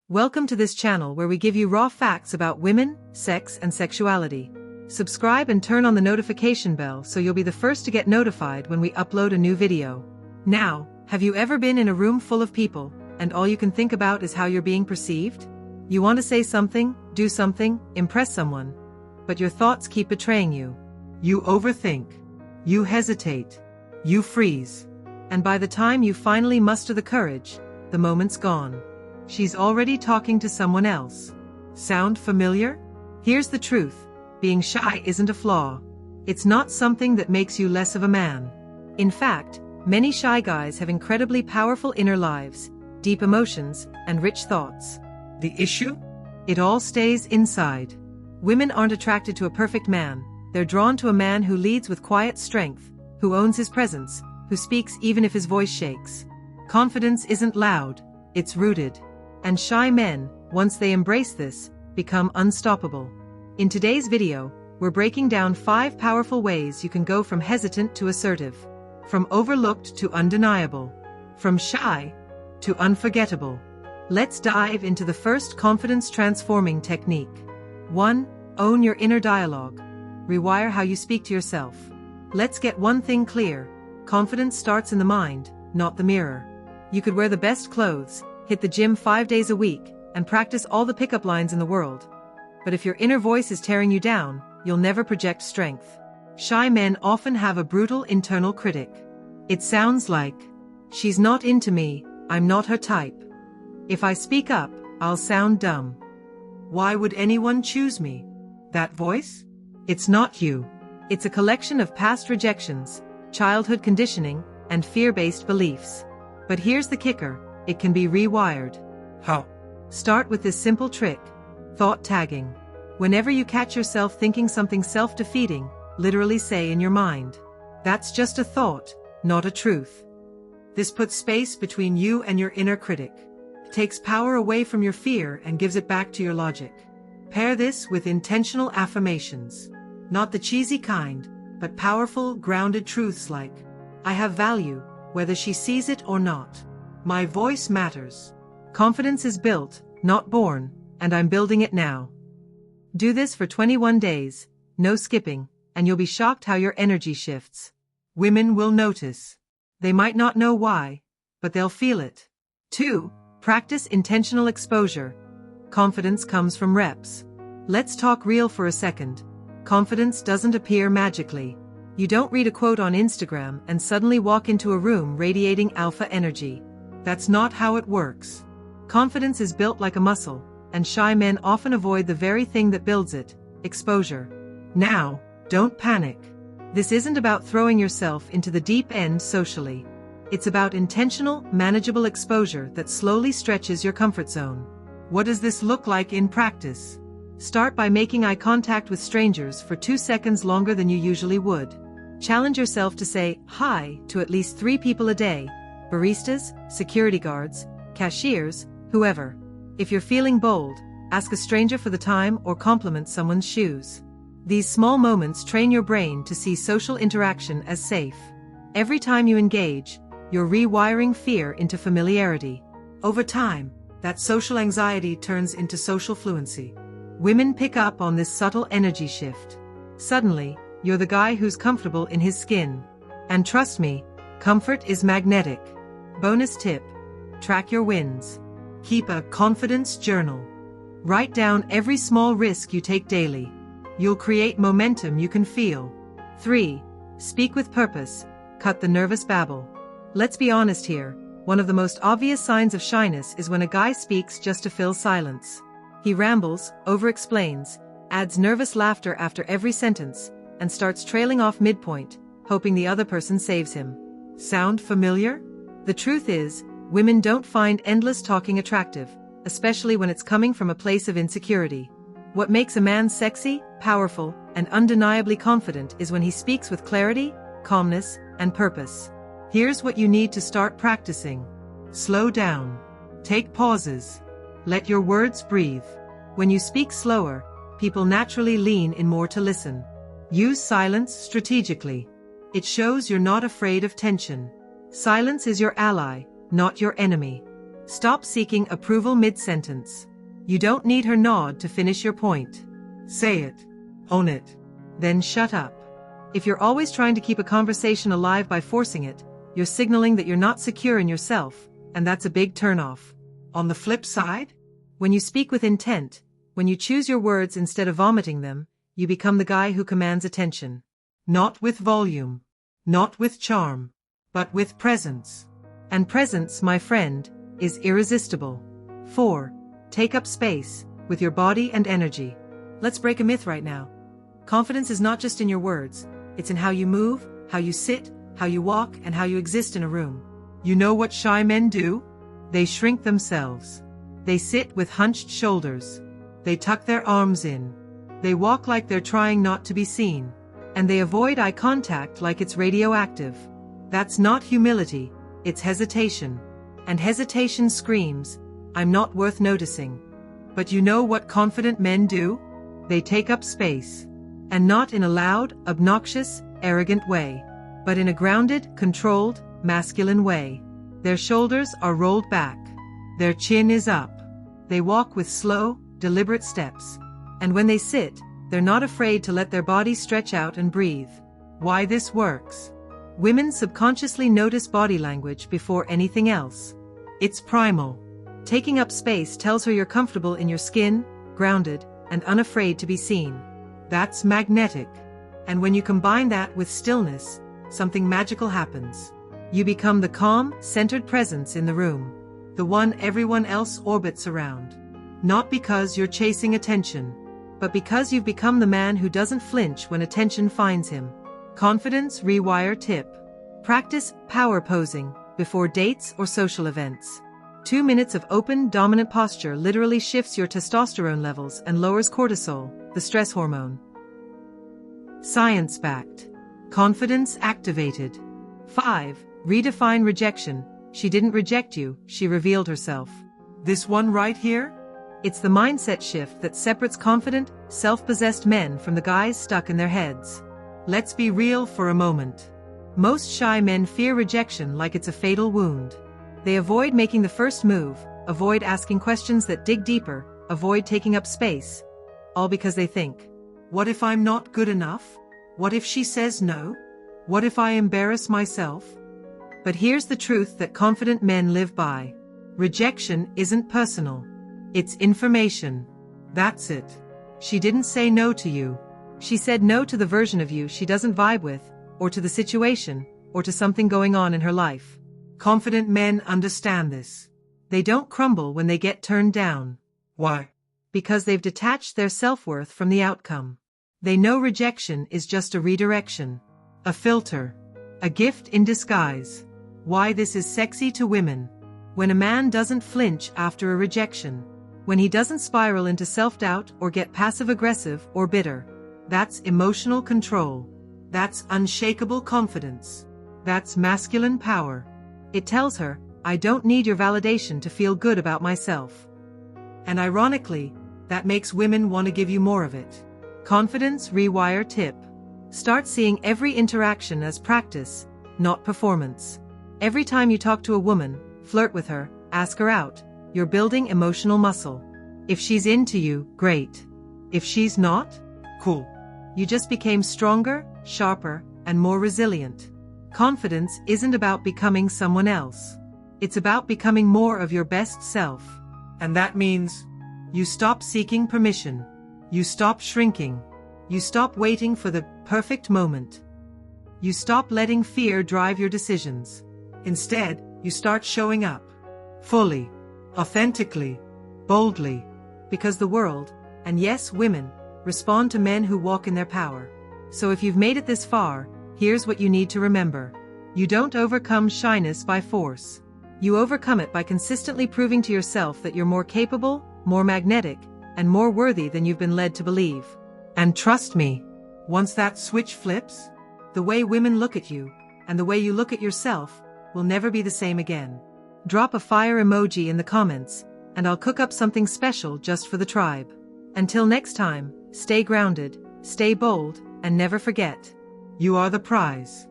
Welcome to this channel where we give you raw facts about women, sex, and sexuality. Subscribe and turn on the notification bell so you'll be the first to get notified when we upload a new video. Now, have you ever been in a room full of people, and all you can think about is how you're being perceived? You want to say something, do something, impress someone, but your thoughts keep betraying you. You overthink. You hesitate. You freeze. And by the time you finally muster the courage, the moment's gone. She's already talking to someone else. Sound familiar? Here's the truth. Being shy isn't a flaw. It's not something that makes you less of a man. In fact, many shy guys have incredibly powerful inner lives, deep emotions, and rich thoughts. The issue? It all stays inside. Women aren't attracted to a perfect man. They're drawn to a man who leads with quiet strength, who owns his presence, who speaks even if his voice shakes. Confidence isn't loud, it's rooted. And shy men, once they embrace this, become unstoppable. In today's video, we're breaking down 5 powerful ways you can go from hesitant to assertive, from overlooked to undeniable, from shy to unforgettable. Let's dive into the first confidence-transforming technique. 1. Own your inner dialogue. Rewire how you speak to yourself. Let's get one thing clear. Confidence starts in the mind, not the mirror. You could wear the best clothes, hit the gym 5 days a week, and practice all the pickup lines in the world. But if your inner voice is tearing you down, you'll never project strength. Shy men often have a brutal internal critic. It sounds like, "She's not into me, I'm not her type. If I speak up, I'll sound dumb. Why would anyone choose me?" That voice? It's not you. It's a collection of past rejections, childhood conditioning, and fear-based beliefs. But here's the kicker. It can be rewired. How? Start with this simple trick. Thought tagging. Whenever you catch yourself thinking something self-defeating, literally say in your mind, "That's just a thought, not a truth." This puts space between you and your inner critic. Takes power away from your fear and gives it back to your logic. Pair this with intentional affirmations. Not the cheesy kind, but powerful, grounded truths like, "I have value, whether she sees it or not. My voice matters. Confidence is built, not born, and I'm building it now." Do this for 21 days, no skipping, and you'll be shocked how your energy shifts. Women will notice. They might not know why, but they'll feel it. 2. Practice intentional exposure. Confidence comes from reps. Let's talk real for a second. Confidence doesn't appear magically. You don't read a quote on Instagram and suddenly walk into a room radiating alpha energy. That's not how it works. Confidence is built like a muscle, and shy men often avoid the very thing that builds it, exposure. Now, don't panic. This isn't about throwing yourself into the deep end socially. It's about intentional, manageable exposure that slowly stretches your comfort zone. What does this look like in practice? Start by making eye contact with strangers for 2 seconds longer than you usually would. Challenge yourself to say hi to at least 3 people a day. Baristas, security guards, cashiers, whoever. If you're feeling bold, ask a stranger for the time or compliment someone's shoes. These small moments train your brain to see social interaction as safe. Every time you engage, you're rewiring fear into familiarity. Over time, that social anxiety turns into social fluency. Women pick up on this subtle energy shift. Suddenly, you're the guy who's comfortable in his skin. And trust me, comfort is magnetic. Bonus tip. Track your wins. Keep a confidence journal. Write down every small risk you take daily. You'll create momentum you can feel. 3. Speak with purpose. Cut the nervous babble. Let's be honest here. One of the most obvious signs of shyness is when a guy speaks just to fill silence. He rambles, over-explains, adds nervous laughter after every sentence, and starts trailing off midpoint, hoping the other person saves him. Sound familiar? The truth is, women don't find endless talking attractive, especially when it's coming from a place of insecurity. What makes a man sexy, powerful, and undeniably confident is when he speaks with clarity, calmness, and purpose. Here's what you need to start practicing. Slow down. Take pauses. Let your words breathe. When you speak slower, people naturally lean in more to listen. Use silence strategically. It shows you're not afraid of tension. Silence is your ally, not your enemy. Stop seeking approval mid-sentence. You don't need her nod to finish your point. Say it. Own it. Then shut up. If you're always trying to keep a conversation alive by forcing it, you're signaling that you're not secure in yourself, and that's a big turnoff. On the flip side, when you speak with intent, when you choose your words instead of vomiting them, you become the guy who commands attention. Not with volume, not with charm, but with presence. And presence, my friend, is irresistible. 4. Take up space, with your body and energy. Let's break a myth right now. Confidence is not just in your words, it's in how you move, how you sit, how you walk, and how you exist in a room. You know what shy men do? They shrink themselves. They sit with hunched shoulders. They tuck their arms in. They walk like they're trying not to be seen. And they avoid eye contact like it's radioactive. That's not humility, it's hesitation. And hesitation screams, I'm not worth noticing. But you know what confident men do? They take up space. And not in a loud, obnoxious, arrogant way, but in a grounded, controlled, masculine way. Their shoulders are rolled back. Their chin is up. They walk with slow, deliberate steps. And when they sit, they're not afraid to let their bodies stretch out and breathe. Why this works? Women subconsciously notice body language before anything else. It's primal. Taking up space tells her you're comfortable in your skin, grounded, and unafraid to be seen. That's magnetic. And when you combine that with stillness, something magical happens. You become the calm, centered presence in the room. The one everyone else orbits around. Not because you're chasing attention, but because you've become the man who doesn't flinch when attention finds him. Confidence rewire tip. Practice power posing before dates or social events. 2 minutes of open, dominant posture literally shifts your testosterone levels and lowers cortisol, the stress hormone. Science-backed. Confidence activated. 5. Redefine rejection. She didn't reject you, she revealed herself. This one right here? It's the mindset shift that separates confident, self-possessed men from the guys stuck in their heads. Let's be real for a moment. Most shy men fear rejection like it's a fatal wound. They avoid making the first move, avoid asking questions that dig deeper, avoid taking up space. All because they think, what if I'm not good enough? What if she says no? What if I embarrass myself? But here's the truth that confident men live by. Rejection isn't personal. It's information. That's it. She didn't say no to you. She said no to the version of you she doesn't vibe with, or to the situation, or to something going on in her life. Confident men understand this. They don't crumble when they get turned down. Why? Because they've detached their self-worth from the outcome. They know rejection is just a redirection, a filter, a gift in disguise. Why this is sexy to women. When a man doesn't flinch after a rejection, when he doesn't spiral into self-doubt or get passive-aggressive or bitter, that's emotional control. That's unshakable confidence. That's masculine power. It tells her, I don't need your validation to feel good about myself. And ironically, that makes women want to give you more of it. Confidence rewire tip. Start seeing every interaction as practice, not performance. Every time you talk to a woman, flirt with her, ask her out, you're building emotional muscle. If she's into you, great. If she's not, cool. You just became stronger, sharper, and more resilient. Confidence isn't about becoming someone else. It's about becoming more of your best self. And that means you stop seeking permission. You stop shrinking. You stop waiting for the perfect moment. You stop letting fear drive your decisions. Instead, you start showing up. Fully. Authentically. Boldly. Because the world, and yes, women, respond to men who walk in their power. So if you've made it this far, here's what you need to remember. You don't overcome shyness by force. You overcome it by consistently proving to yourself that you're more capable, more magnetic, and more worthy than you've been led to believe. And trust me, once that switch flips, the way women look at you, and the way you look at yourself, will never be the same again. Drop a fire emoji in the comments, and I'll cook up something special just for the tribe. Until next time, stay grounded, stay bold, and never forget, you are the prize.